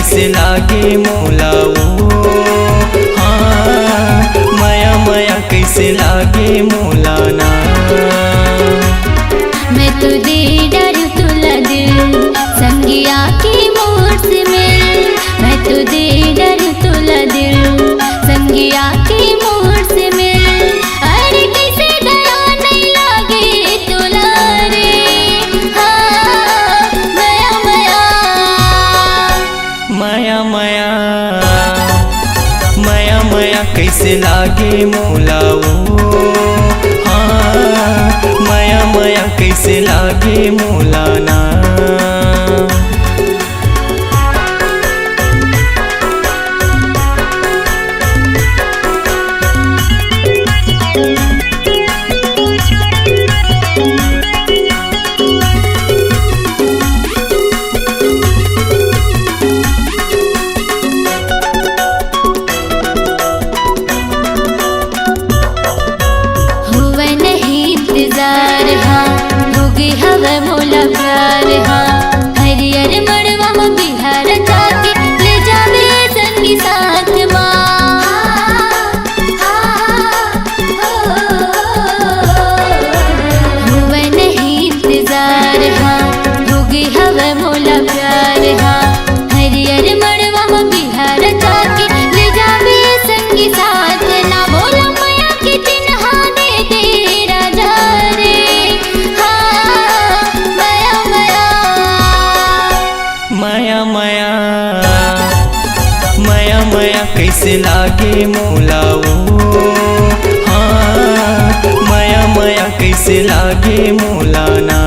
कैसे लागे मोला वो, हाँ माया माया कैसे लागे मोला ना। मैं तो दे डर तुला दिल संगिया की मोर से मिल, मैं तो दे डर तुला दिल संगिया की मोर से मिल। अरे कैसे दया नहीं लागे तुला रे, हाँ माया माया माया माया माया माया कैसे लागे मोला वो, हाँ माया माया कैसे लागे मोला ना। हुआ नहीं इंतजार हाँ, होगी हवा मोला प्यार हाँ। हरियर मड़वा में बिहार जाके ले जावे संगी साथ माँ। हुआ नहीं इंतजार हाँ, होगी हवा मोला प्यार हाँ। हरियर मड़वा में बिहार जाके ले जावे संगी साथ ना। बोला माया की चिन्हा दे तेरा जा रे, हाँ माया माया माया माया माया माया कैसे लागे मोला वो, हाँ माया माया कैसे लागे मोला ना।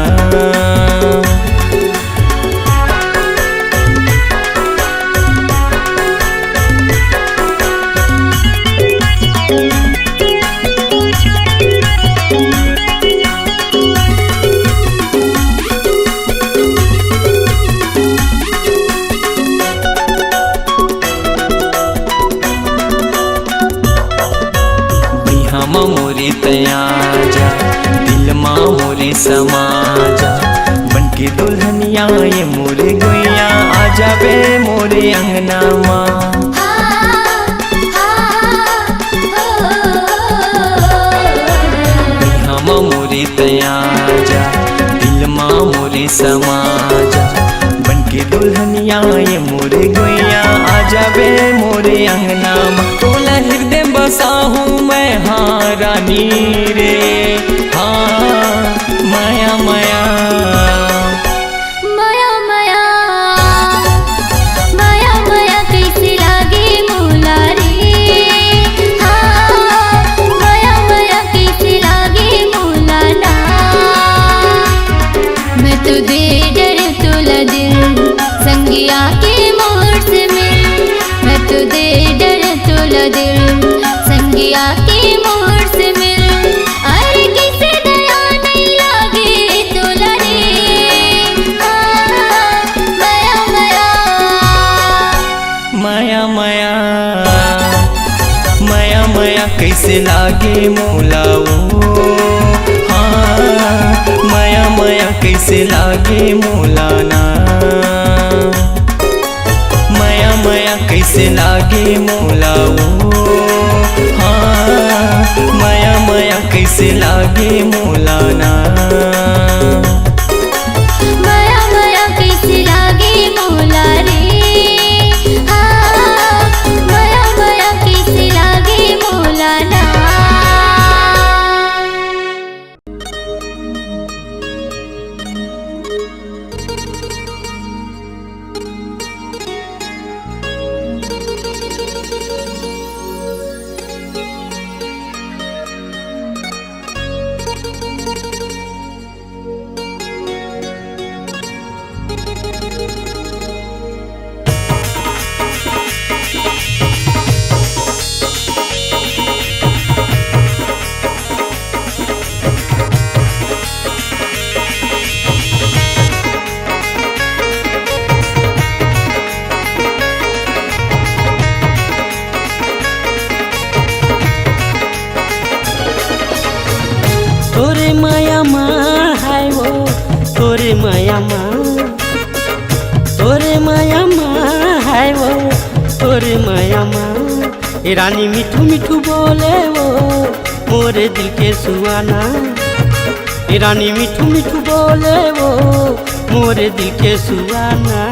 बिहामा मोरे तयाजा दिल माँ मोरे समाजा, बनके दुल्हनिया ये मोरे गुइया आ जाबे मोरे अंगना माँ। बिहामा मोरे तयाजा दिल माँ मोरे समाजा, बनके दुल्हनिया ये मोरे गुइया आ जाबे मोरे अंगना माँ। तोला हृदय बसा हूँ मैं हाँ रानी रे, हाँ माया माया माया माया माया माया कैसे लागे मोला रे, हाँ माया माया कैसे लागे मोला ना। मैं तो दे डर तुला दिल संगिया के मोर से मिल, मैं तो दे डर तुला दिल संगिया के मोर से मिल। अरे कैसे दया नहीं लागे तुला रे, हाँ माया माया माया माया माया माया कैसे लागे मोला वो, हाँ माया माया कैसे लागे मोला ना। माया माया कैसे लागे मोला वो, हाँ माया माया कैसे लागे मोला ना। माया माया कैसे लागे मोला रे, हाँ माया माया कैसे लागे मोला ना। तोरे माया माँ है वो, तोरे माया माँ, तोरे माया माँ है है वो तोरे माया माँ। ए रानी मिठू मिठू बोले वो मोरे दिल के सुहाना। ए रानी मिठू मिठू बोले वो मोरे दिल के सुहाना।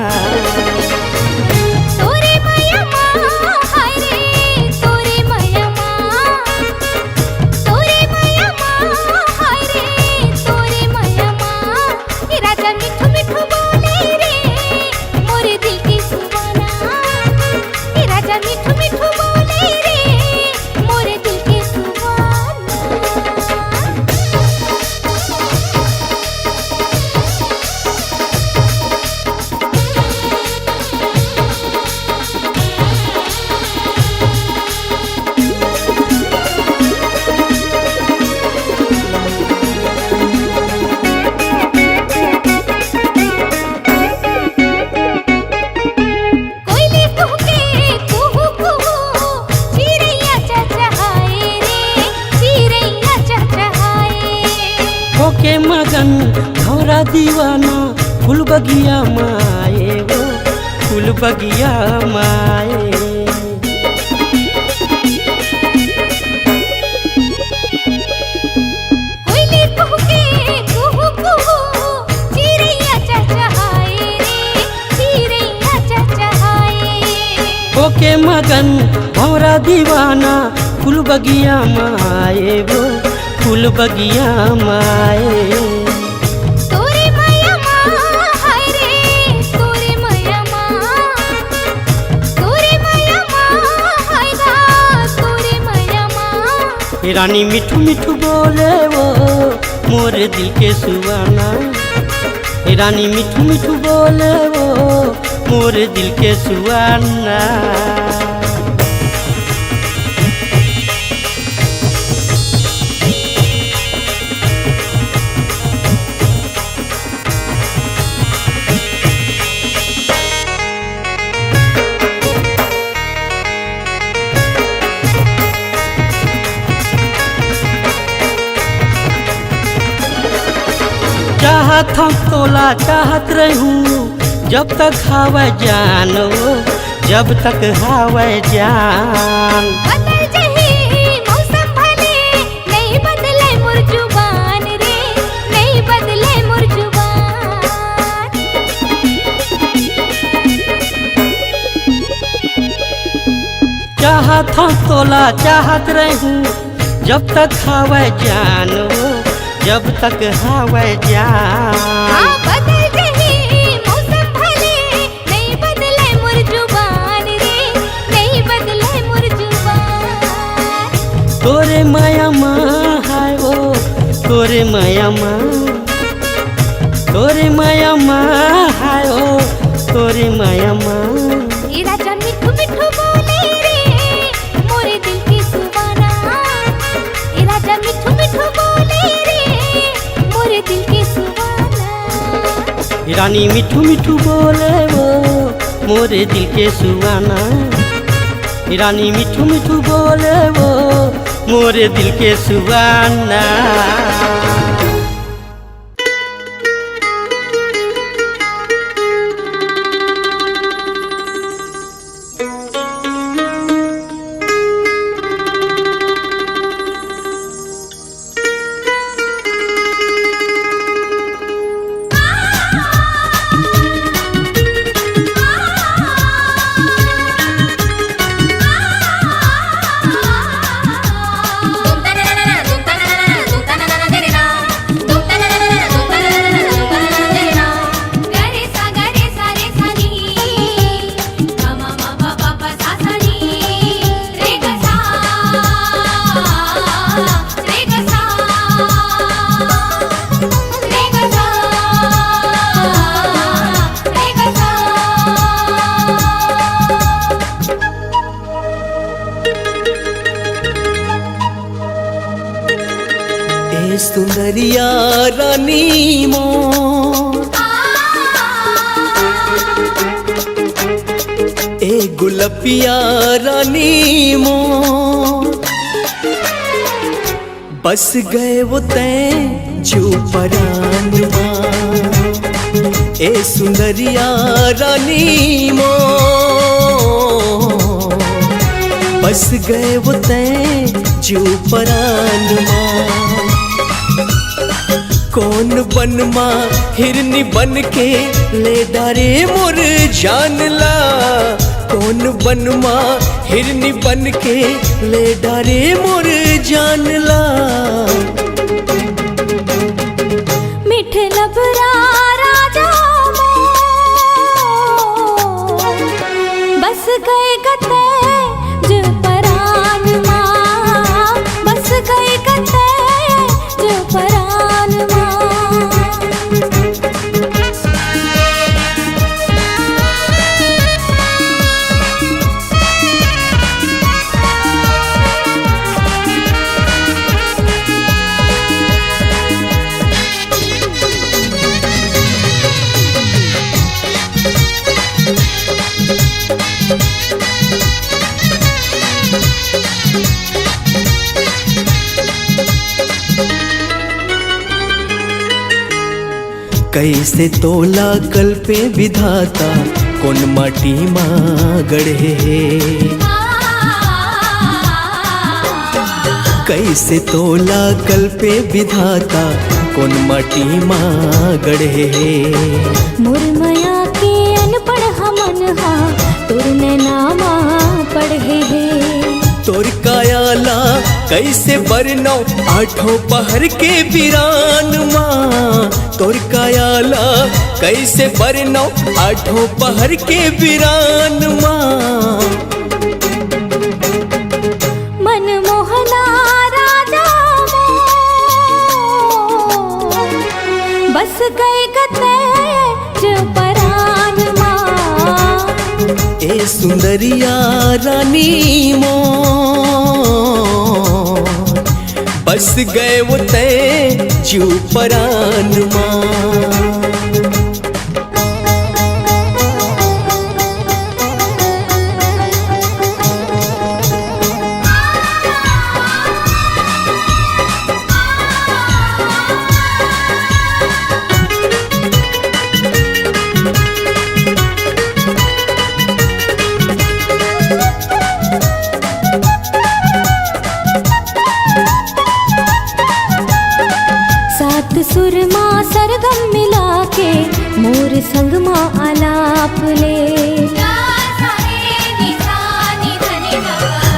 तोरे माया माँ हाय रे तोरे माया माँ, तोरे माया माँ हाय रे तोरे माया माँ। ये राजा मिठू मिठू बोले रे मोरे दिल के सुहाना। ये राजा मिठू मिठू बोले रे मोरे दिल के सुहाना। कोयले कुहके कुहू कुहू, चिरैया चहचहाए रे चिरैया चहचहाए। होके मगन घोरा दीवाना फूल बगिया माए वो फूल बगिया माए। कोयले कुहके कुहू कुहू, चिरैया चहचहाए रे चिरैया चहचहाए। होके मगन घोरा दीवाना फूल बगिया माए वो फूल बगिया माए। तोरे माया माँ हाय रे तोरे माया माँ, तोरे माया माँ हाय गा तोरे माया माँ। ए रानी मिठू मिठू बोले वो मोरे दिल के सुहाना। ए रानी मिठू मिठू बोले वो मोरे दिल के सुहाना। चाहत हम तोला चाहत रहूं जब तक हवा जान वो जब तक हवा जान। बदल जही मौसम भले नहीं बदले मोर जुबान रे नहीं बदले मोर जुबान। चाहत हम तोला चाहत रहूं जब तक हवा जान वो जब तक हवा जान। बदल जही मौसम भले नहीं बदले मोर जुबान रे नहीं बदले मोर जुबान। तोरे माया माँ है वो तोरे माया माँ, तोरे माया माँ है वो तोरे माया माँ। ये राजा मिठू मिठू बोले रे मोरे दिल की सुहाना। ये राजा मिठू मिठू बोले रे मोरे दिल की सुहाना। ए रानी मिठू मिठू बोले वो मोरे दिल के सुहाना। ए रानी मिठू मिठू बोले वो मोरे दिल के सुहाना। सुंदरिया रानी मोर ए गुलपिया रानी मोर बस गए वो तैं जो परानवा ए सुंदरिया रानी मोर बस गए वो तैं जो परान माँ। कौन बन माँ हिरनी बन के ले डारे मोर जान ला। कौन बन माँ हिरनी बन के ले डारे मोर जान ला। मिठ लबरा राजा बस गए गते जो परान माँ। बस गए गते जो परान माँ। कैसे तोला कल पे विधाता कौन माटी माँ गढ़े। कैसे तोला कल पे विधाता कौन माटी माँ गढ़े। मुरमया के अनपढ़ हमन हा तुर नामा पढ़े है। तोर कायाला कैसे बरनौ आठों पहर के वीरान माँ। तोर कायाला कैसे बरनौ आठों पहर के वीरान माँ। मन मोहना राजा बस गए गते जो परान माँ। ए सुंदरिया रानी मोर बस गए वो तैं जो परान माँ। सुर माँ सरगम मिला के मोर संग माँ आलाप ले।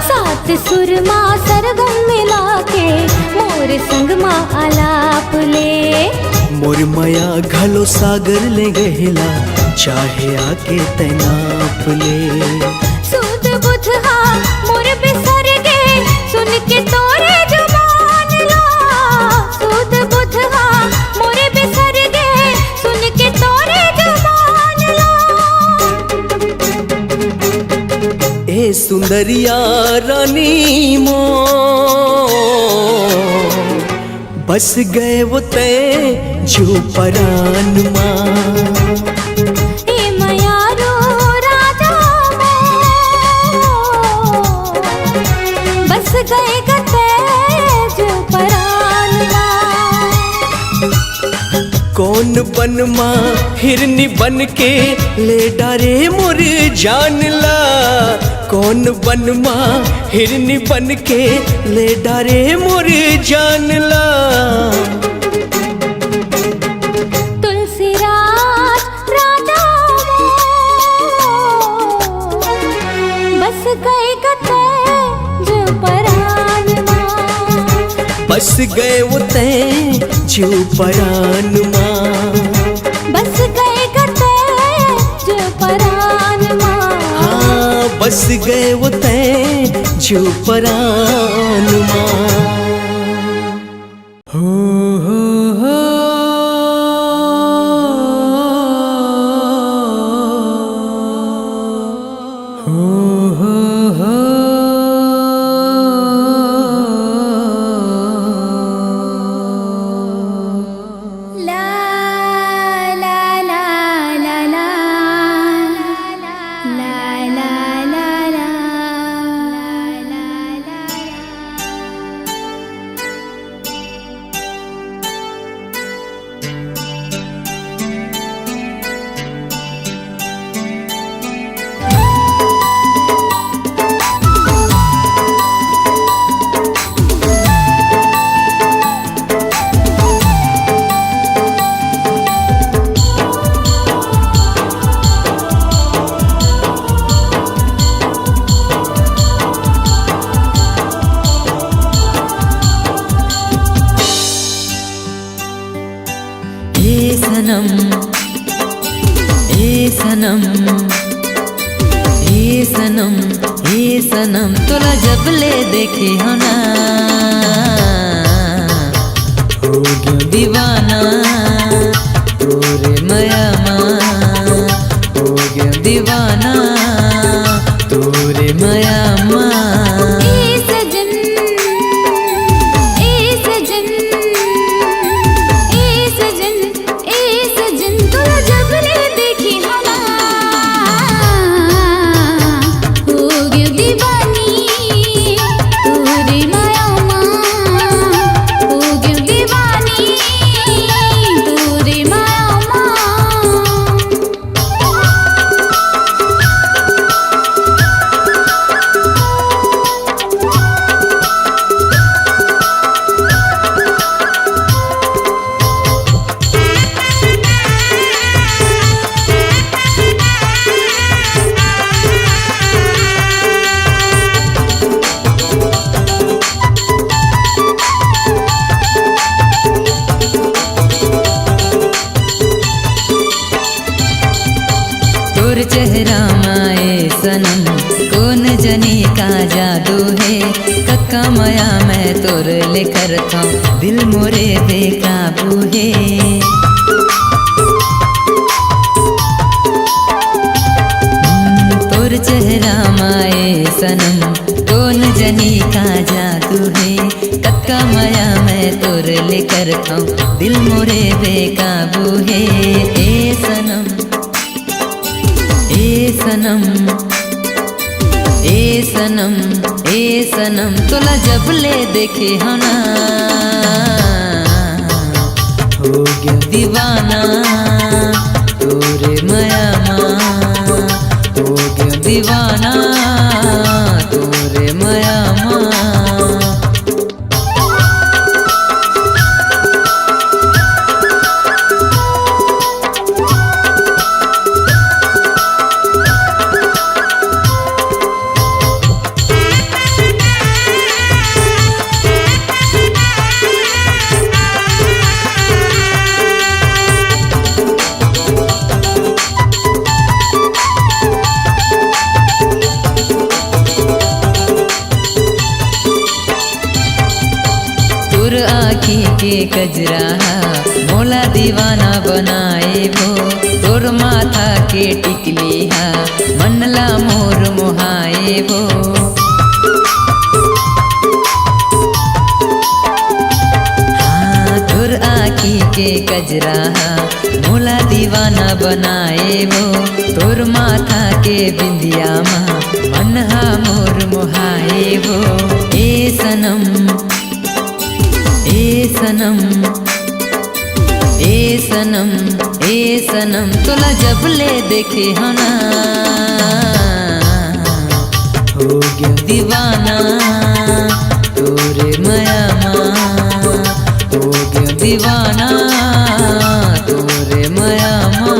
सात सुर माँ सरगम मिला के मोर संग माँ आलाप ले। मोर माया घलो सागर ले गहेला चाहे आके तैनाप ले। सुध बुध हा मोर बिसर गे सुन के तोरे जुबान ला। सुध बुध हा मोर बिसर गे सुन के तोरे जुबान ला। ए सुंदरिया रानी मोर बस गए वो तैं जो परान माँ। ए मयारो राजा बस गए गते जो परान माँ। कौन बन माँ हिरनी बन के ले डारे मोर जान ला। कौन बन माँ हिरनी बन के ले डारे मोर जान ला। तुलसीराज राजा बस गए गते जो परान माँ। बस गए वो तैं जो परान माँ। बस गए गते जो परान माँ। हाँ बस गए वो तैं जो परान माँ। सनम ए सनम ए सनम ए सनम तोला जब ले देखे हो ना हो गया दीवाना तोरे माया माँ हो गया दीवाना तोरे माया माँ ए सजन ए सजन ए सजन ए सजन तोला जब ले देखी हना हो गयो दीवानी तोरे माया माँ हो गयो दीवानी तोरे माया माँ तोर चेहरा माए सनम कौन जनी का जादू है कक्का माया मैं तोर ले करता हूँ दिल मोरे बेकाबू है तोर चेहरा माए सनम कौन जनी का जादू है कक्का माया मैं तोर ले करता हूँ दिल मोरे बेकाबू है ए सनम ए सनम ए सनम ए सनम तोला जब ले देखे हो ना हो गया दीवाना तोरे माया माँ हो गया दीवाना तोरे माया माँ तोर आँखी के कजरा मोला दीवाना बनाए वो तोर माथा के टिकली हा मनला मोर मोहाए वो हाँ तोर आँखी के कजरा मोला दीवाना बनाए वो तोर माथा के बिंदिया माँ मनहा मोर मोहाए वो ए सनम ए सनम ए सनम ए सनम तोला जब ले देखे हो ना हो गया दीवाना तोरे माया माँ हो गया दीवाना तोरे माया माँ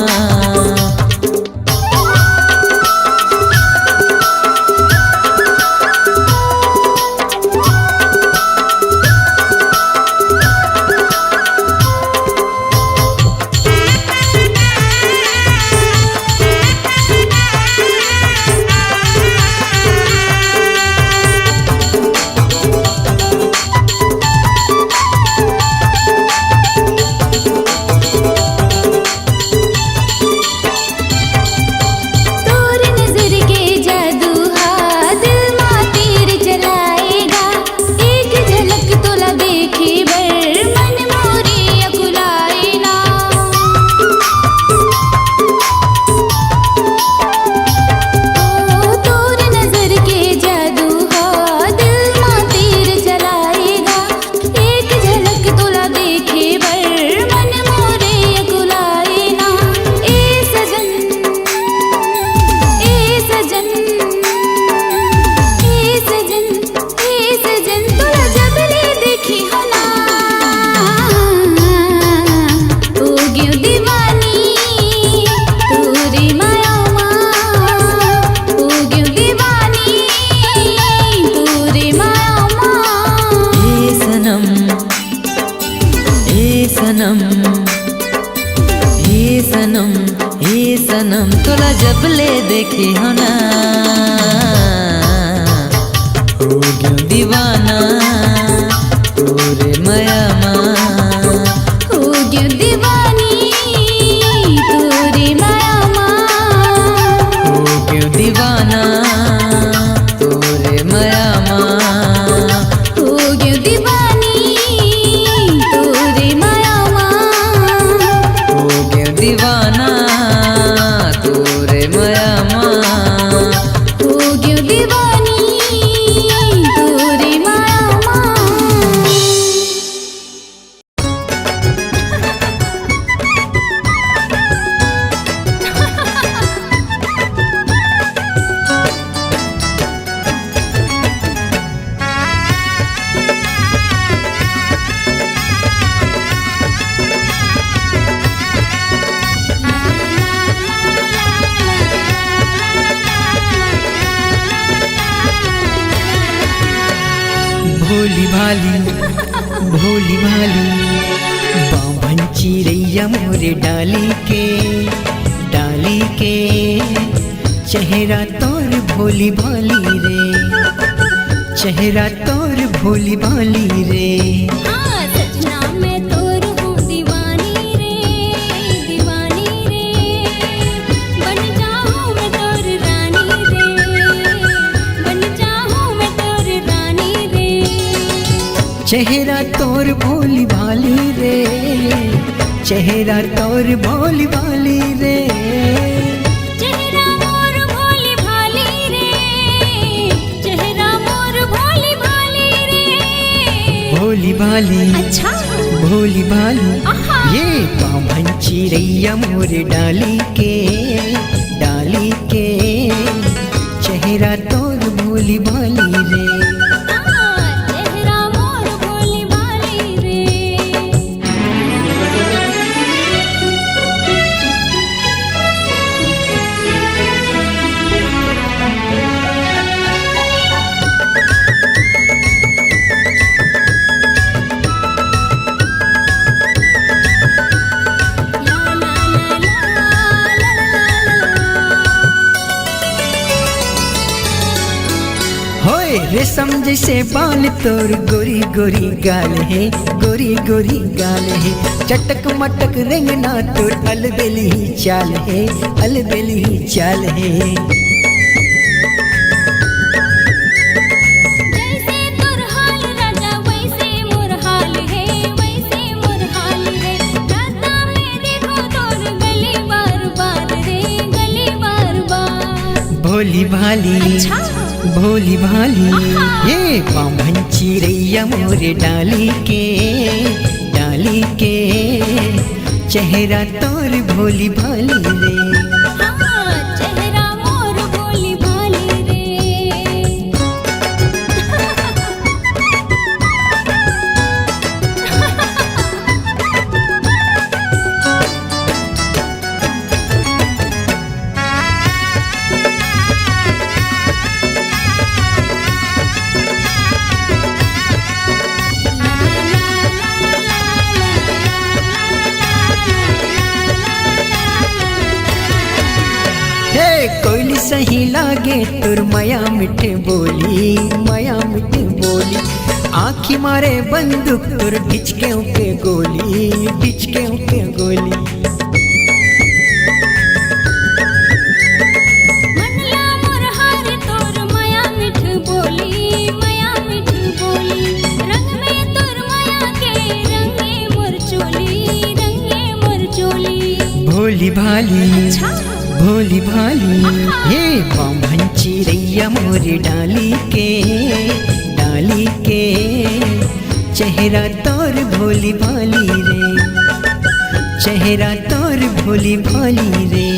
देखी हो ना हो गयो दीवाना तोरे माया माँ हो गयो दीवानी तोरे माया माँ हो गयो दीवाना तोरे माया माँ हो गयो दीवानी तोरे माया माँ हो गयो दीवाना तोरे माया माँ हो गयो दीवानी तोरे माया माँ। भोली भाली बाभन चिड़ैया मोरे डाली के चेहरा तोर भोली भाली रे चेहरा तोर भोली भाली रे हाँ सजना मैं तोर हूँ दीवानी रे बन जाऊँ मैं तोर रानी रे बन जाऊँ मैं तोर रानी रे चेहरा तोर भोली भाली रे चेहरा तोर भोली भाली रे चेहरा मोर भोली भाली रे चेहरा मोर भोली भाली रे भोली भाली अच्छा भोली भाली आहा। ये बाभन चिड़ैया मोरे डाली के चेहरा तोर भोली भाली रे चेहरा मोर भोली भाली रे। ला ला ला ला होए रेशम जैसे बाल तोर गोरी गोरी गाल है गोरी गोरी गाल है चटक मटक रेंगना तोर अलबेली चाल है अलबेली चाल है जैसे तोर हाल राजा वैसे मोर हाल है वैसे मोर हाल है राता में देखो तोर गली बार बार रे गली बार बार भोली भाली अच्छा भोली भाली आहा। ये बाभन चिड़ैया मोरे डाली के चेहरा तोर भोली भाली रे हाँ चेहरा मोर भोली भाली रे। हे कोयली सही लागे तुर माया मिठे बोली आँखी मारे बंदूक तुर ढिचके के गोली मनला मोर हार तोर माया मिठ बोली रंग में तोर माया के रंगे मोर चोली भोली भाली अच्छा भोली भाली ये बाभन चिड़ैया मोरे डाली के चेहरा तोर भोली भाली रे चेहरा तोर भोली भाली रे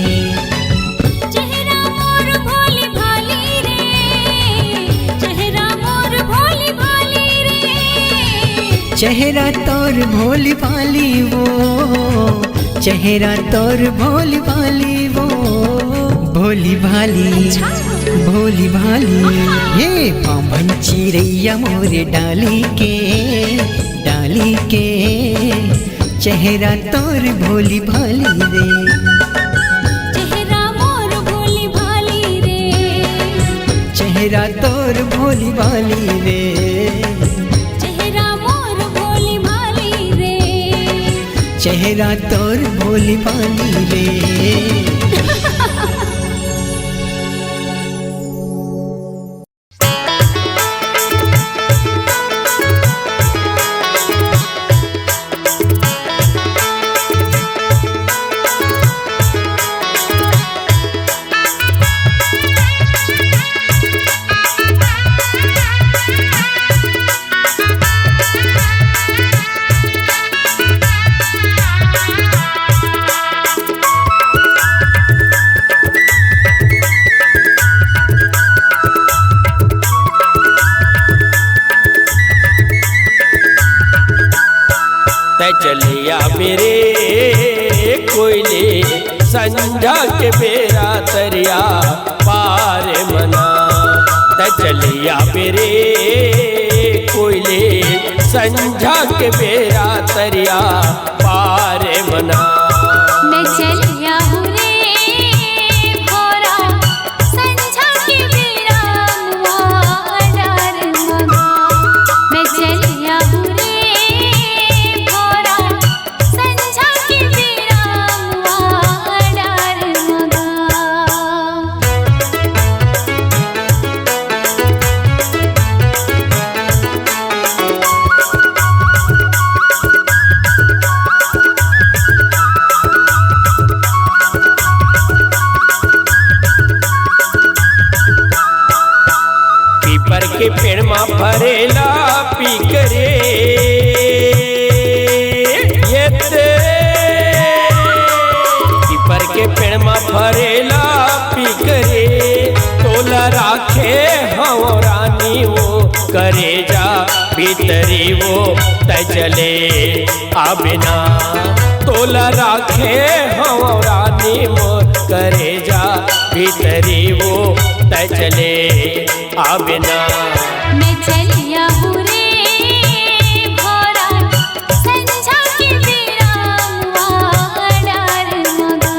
चेहरा मोर भोली भाली रे चेहरा मोर भोली भाली रे चेहरा तोर भोली भाली वो चेहरा तोर भोली भाली वो भोली भाली भोली भाली ये बाभन चिड़ैया मोरे डाली के चेहरा तोर भोली भाली रे चेहरा मोर भोली भाली चेहरा तोर भोली भाली रे, चेहरा मोर भोली भाली रे, चेहरा तोर भोली भाली रे। चलिया मेरे कोयले संझा के बेरा तरिया पार मना, चलिया मेरे कोयले संझा के बेरा तरिया पार मना। मैं चलिया हूँ रे भोरा संझा के बेरा मुआ डार मगा, मैं चलिया हूँ रे के पेड़ मा भरेला पी करे ये पीपर के पेड़ मा भरेला पी करे, तोला राखे हव रानी वो करे जा भीतरी वो तजले आबिना, तोला राखे हव रानी वो करे जा भीतरी वो तजले आबिना। मैं चलिया हूँ रे भोरा संझा के बेरा मुआ डार मगा।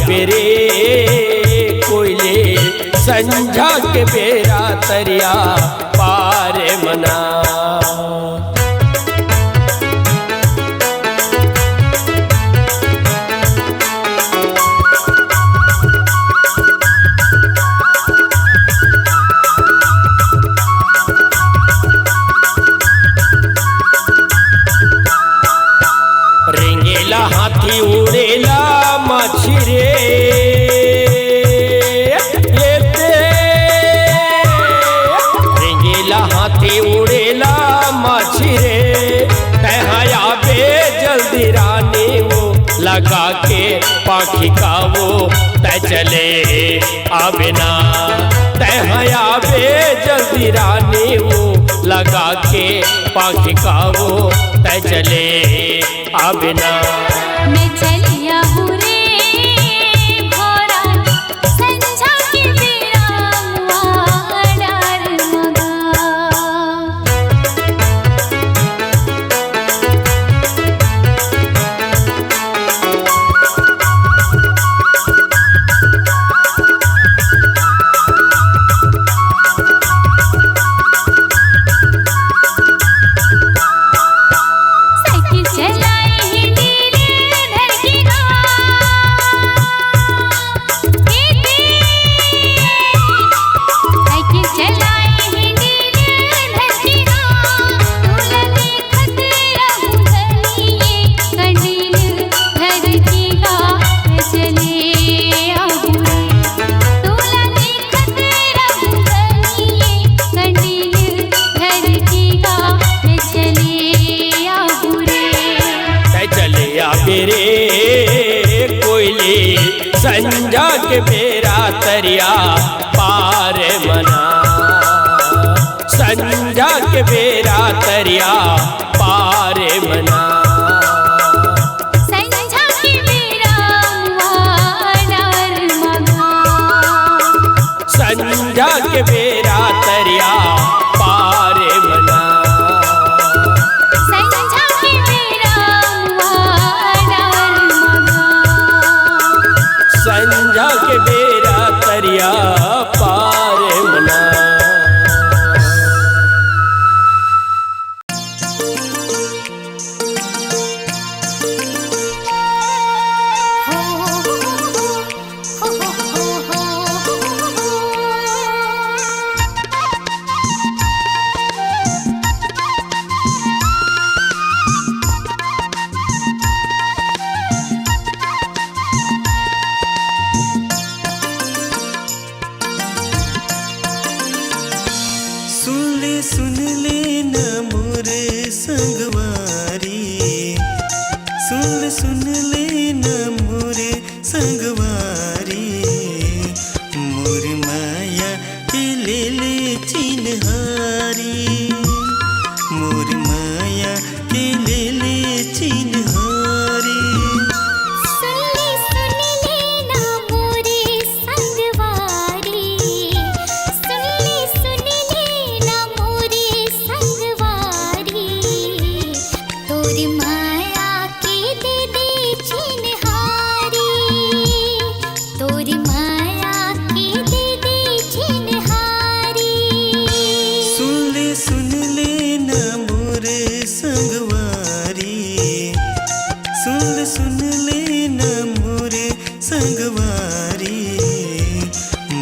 मेरे कोयले संझा के बेरा तरिया पार मना। रेंगेला हाथी उड़ेला माछी रे, रेंगेला हाथी उड़ेला माछी रे, तहया बे जल्दी रानी वो लगा के पाखी का वो तय चले आबिना, तहया बे जल्दी रानी वो लगा के पाखी का वो तय चले आबिना। मैं चलिया हूँ रे भोरा संझा के बेरा मुआ डार मगा। साइकिल चलाए नीले धर की रे कोयली संझा के बेरा तरिया पार मना संझा के बेरा तरिया पार मना संझा के बेरा मुआनार मगा संझा के बेरा तरिया पार मना संझा के बेरा मुआनार मगा संझा के बेरा तरिया पार मना सुन ले न मोर संगवारी सुन ले न मोर संगवारी मोर माया के ले चिन्हारी मोर माया के ले चिन्हारी सुन ले ना मोरे संगवारी सुन ले ना मोरे संगवारी तोरी माया के दे चिन्हारी तोरी माया के दे चिन्हारी सुन ले न मोर संगवारी सुन ले न मोर संगवारी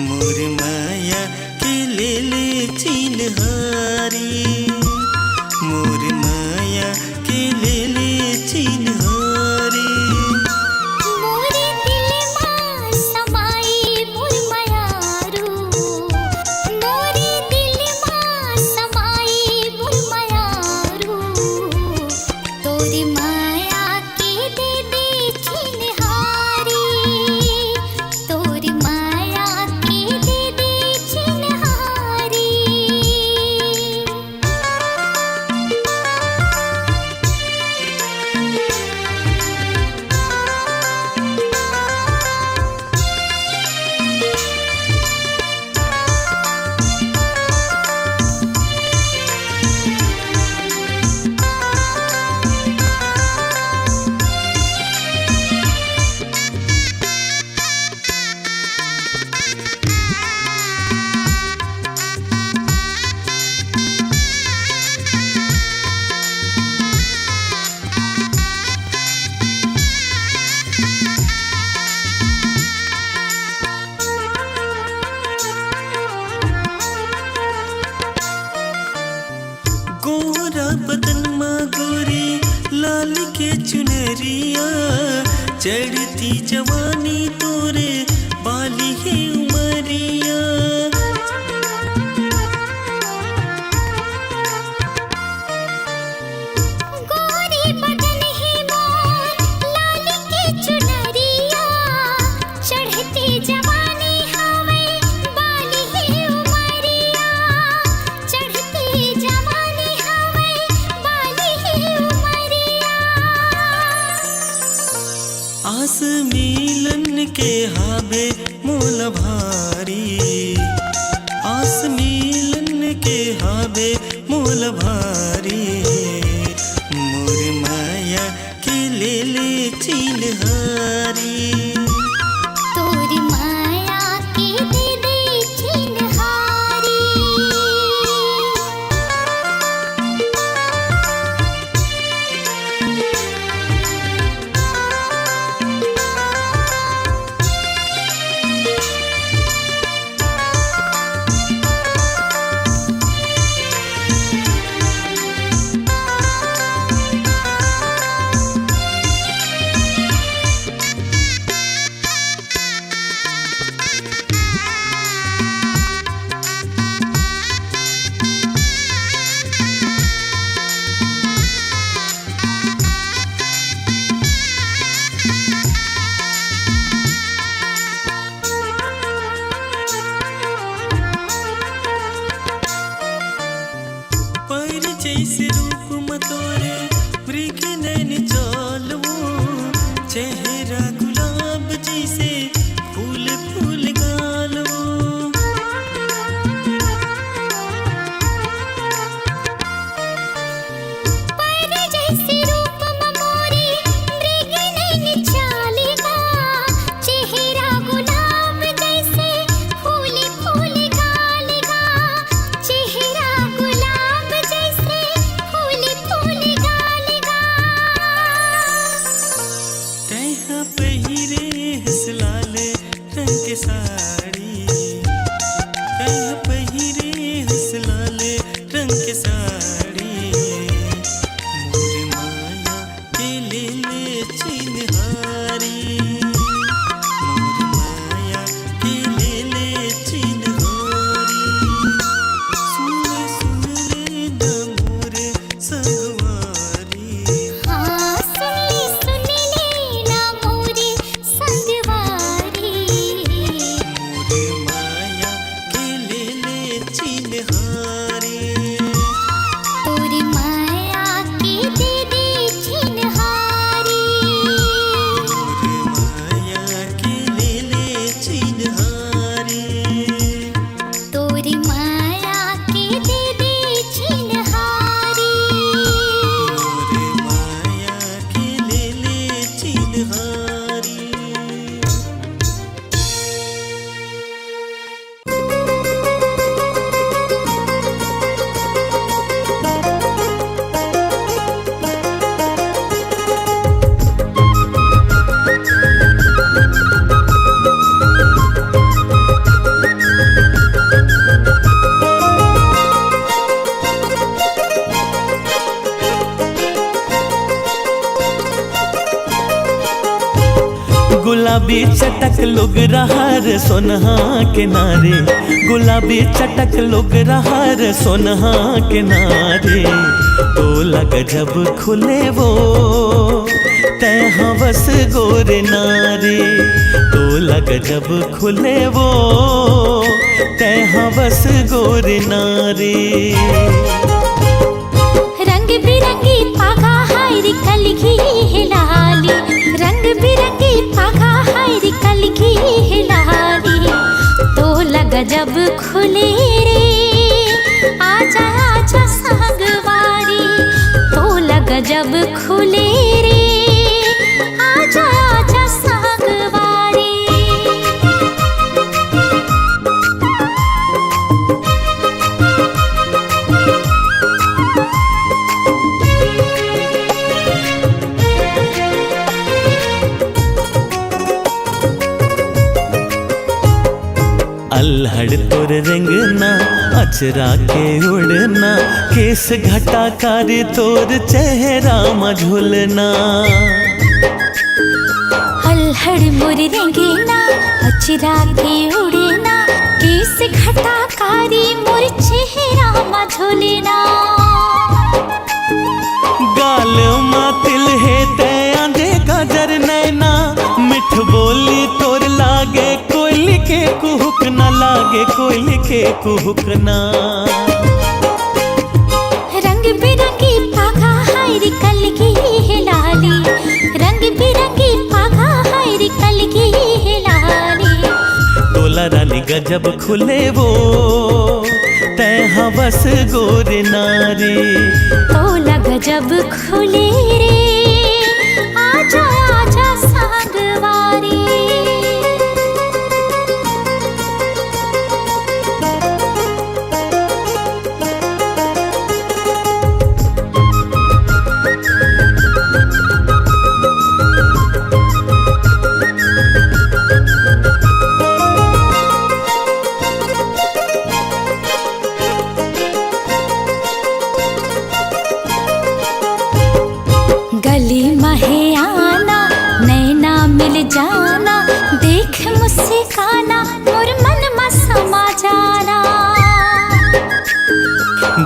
मोर माया के ले चिन्हारी मोर माया के ले चिन्हारी मोरे दिल मां समाई मोर मायारू मोरे दिल मां समाई मोर मायारू तोरी माया के दे चिन्हारी तोरी माया के दे चिन्हारी गोरा बदन मा गोरी लाल के चुनरिया चढ़ती जवानी तोरे बाली है उमरिया गोरी बदन ही मोर लाल के चुनरिया चढ़ती जवानी हवे बाली ही उमरिया चढ़ती जवानी हवे बाली ही उमरिया आस मिलन के हावे मोल भारी आस मिलन के हावे मोल भारी मोर माया के ले चिन्हारी तोरी माया के दे चिन्हारी चिन्हारी मोर माया के ले ले चिन्हारी सुन सुन ले न मोर संगवारी हाँ सुन लेना मोरे संगवारी मोर माया के ले ले चिन्हारी तोरी माया के दे दे चिन्हारी मोर माया के ले ले चिन्हारी तोरी माया के दे दे चिन्हारी मोर माया के ले ले चिन्हारी गुलाबी चटक लोग रहार सोनहा किनारे गुलाबी चटक लोग रहार सोनहा किनारे तो लग जब खुले वो तै हवस गोरे नारे तो लग जब खुले वो तै हवस गोरे नारे रंग बिरंगी पागा हायरी कलगी हिलाली रंग बिरंगी पागा हायरी कलगी हिलाली तो लग जब खुले रे आजा आजा संगवारी तो लग जब खुले रे आजा आजा संगवारी अल्हड़ तोर रेंगना अचरा के उड़ना केस घटा कर तोर चेहरा में झूलना अल्हड़ मोर रेंगना अचरा के उड़ना केस घटा कारी मोर चेहरा मा झोलना गाल मा तिल है ते आंधे गाजर नैना मिठ बोली तोर लागे कोयल के कुहुक न लागे कोयल के कुहुक ना रंग बिरंगी पागा हायरी कलगी हिलाली रंग बिरंगी पागा हायरी कलगी हिलाली तोला रानी गजब खुले वो तै हवस गोरे नारी तो लग जब खुले रे आजा आजा संगवारी गली में आना नैना मिल जाना देख मुझसे काना और मन में समा जाना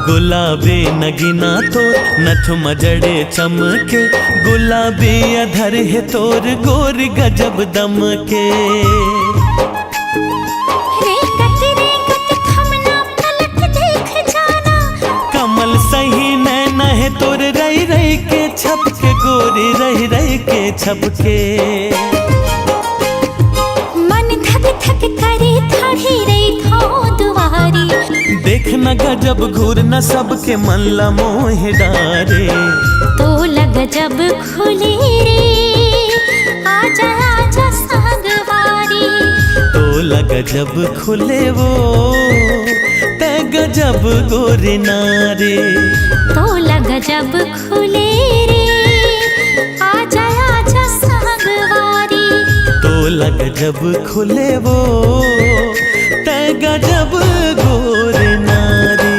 गुलाबी नगीना तोर नथ मजड़े चमके गुलाबी अधर है तोर गोर गजब दमके रेखत थमना पलक देख जाना कमल सही नैना है तोर रही रही के छपके गोरी रही रही के छपके मन धक धक करे थड़ी रही थो दुआरी देख न गजब घूर न सबके मन ला मोह डारे तो लग जब खुले रे आजा आजा संगवारी तो लग जब खुले वो ते गजब गोरे नारे तो लग जब खुले रे आजा आजा संगवारी तो लग जब खुले वो ते गजब गोरे नारे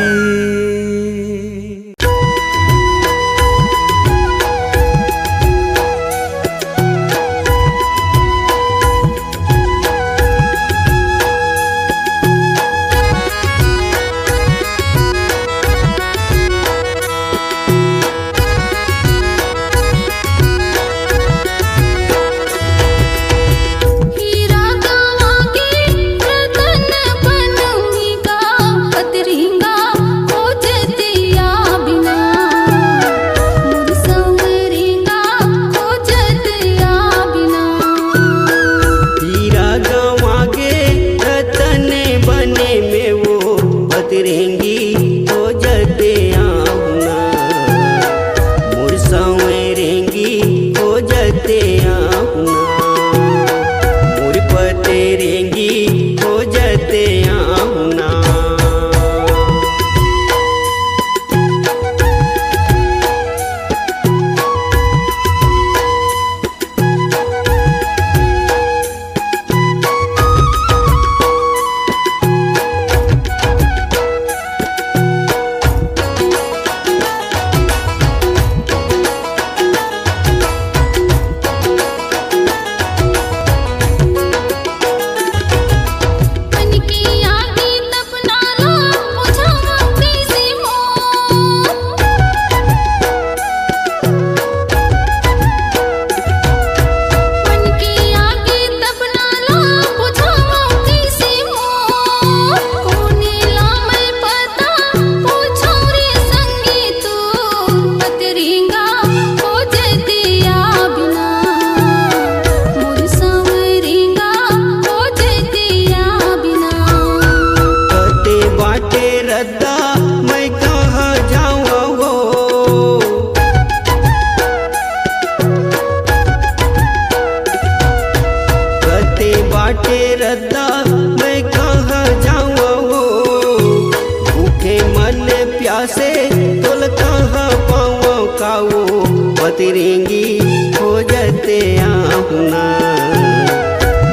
संवरेंगी खोजते आहुना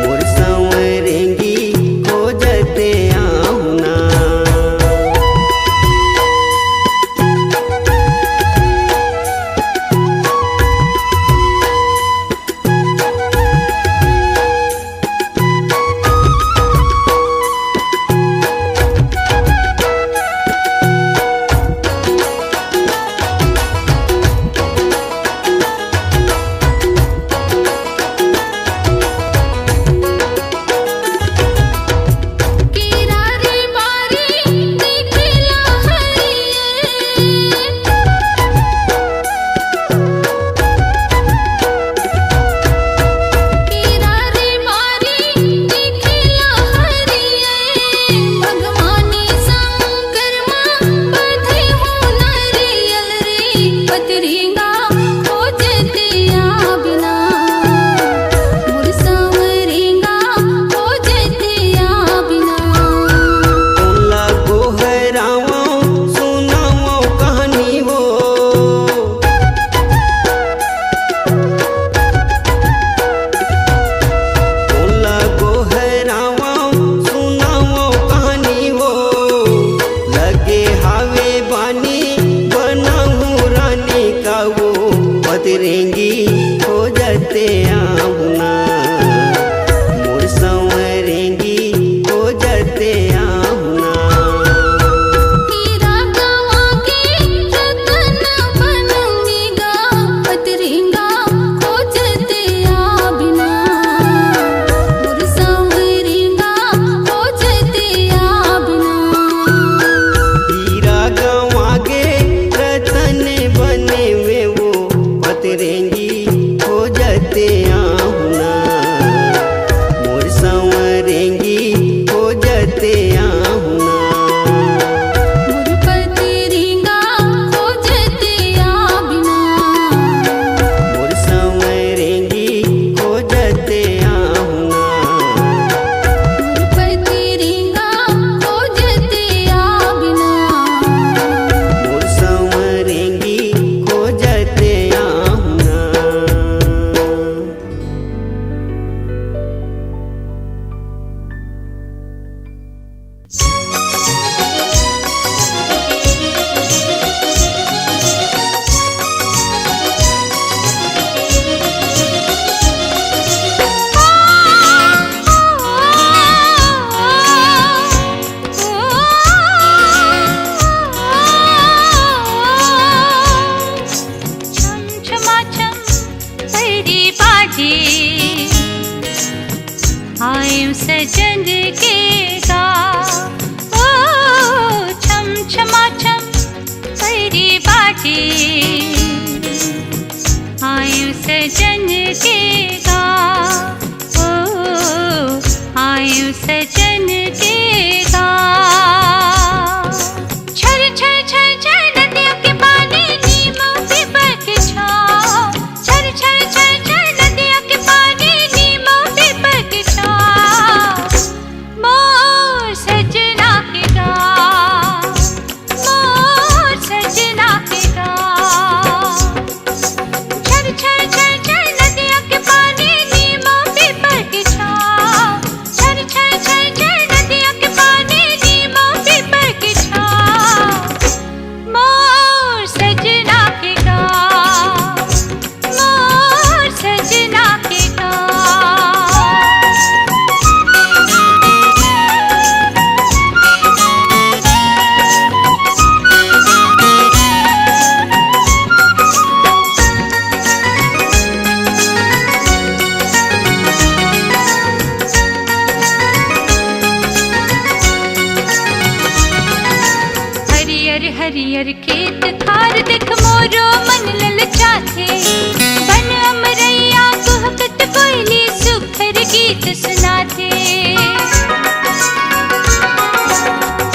मोर संवरेंगी खोजते आहुना। संवरेंगी खोजते आहुना मोर संवरेंगी खोजते आहुना। हीरा गवा के रतन बनूंगी गा पतरिंगा खोजते आबिना मोर संवरेंगा खोजते आबिना। हीरा गवा के रतन बने में वो पतरेंगी खोजते आहुना मोर संवरेंगी खोजते आहुना। मोर पतरिंगा खोजते आबिना मोर संवरेंगी खोजते आहुना। मोर पतरिंगा खोजते आबिना। मोर संवरेंगी खोजते आहुना। आयम सजन के गा ओ छम छमा छम परी बाटी आयम सजन के गा ओ आयम सजन के गा। छर छर छर छर नदियों के पानी नीमों पे बरक छाओ छर छर छर छर नदियों के पानी नीमों पे बरक छाओ मोर सजना के गा मोर सजना के गा। छर छर छर छर नदियों के पानी नीमों पे बरक छाओ छर छर छर छर नदियों के पानी नीमों पे बरक छाओ मोर सजना के गा मोर सजना के गा। हरियर हरियर खेत खार देख मोरो मन ललचाथे बन अमरैया कुहकत कोयली सुखर गीत सुनाथे।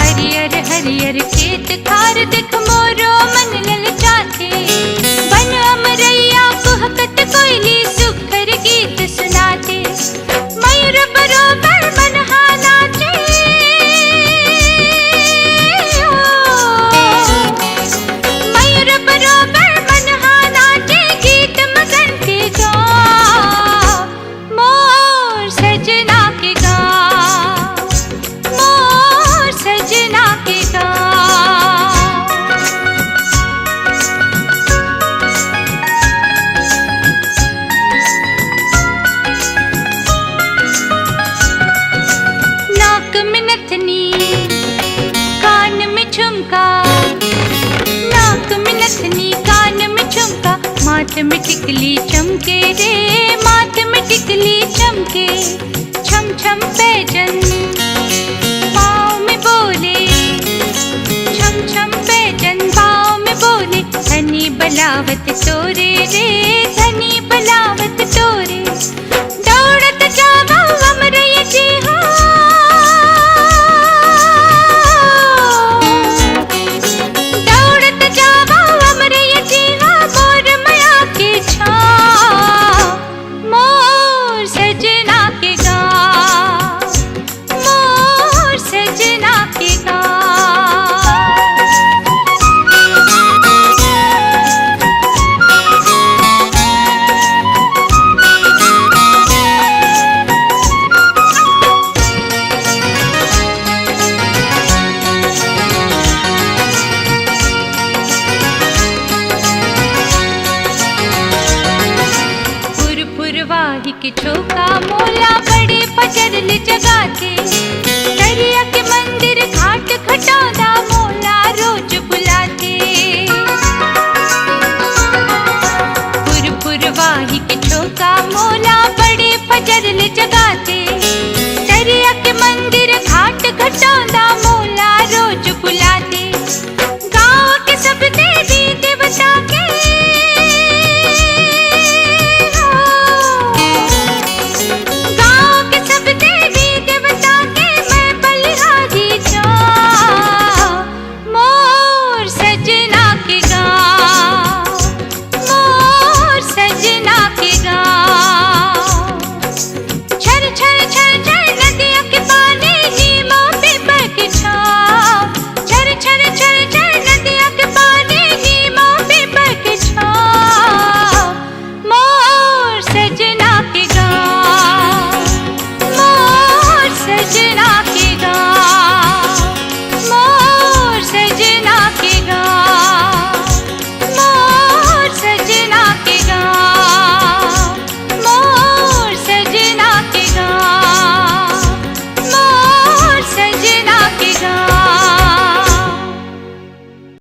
हरियर हरियर खेत खार देख मोरो मन ललचाथे बन अमरैया कुहकत कोयली सुखर गीत सुनाथे। मयूर बरोबर मनहा नाचे मयूर बरोबर मनहा में टिकली चमके रे, माथ में टिकली चमके, छम छम पैजन पाँव में बोले, छम छम पैजन पाँव में बोले, धनी बलावत तोरे रे, धनी बलावत तोरे, दौड़त जावा हमरे ये जी दौड़त जावा हमरे ये जीवा, मोर माया के छाँव, मोर सजना के गाँव, मोर सजना के गाँव। फुरवाही के चौका मोला बड़े पचरल जगाते, दरिया के मंदिर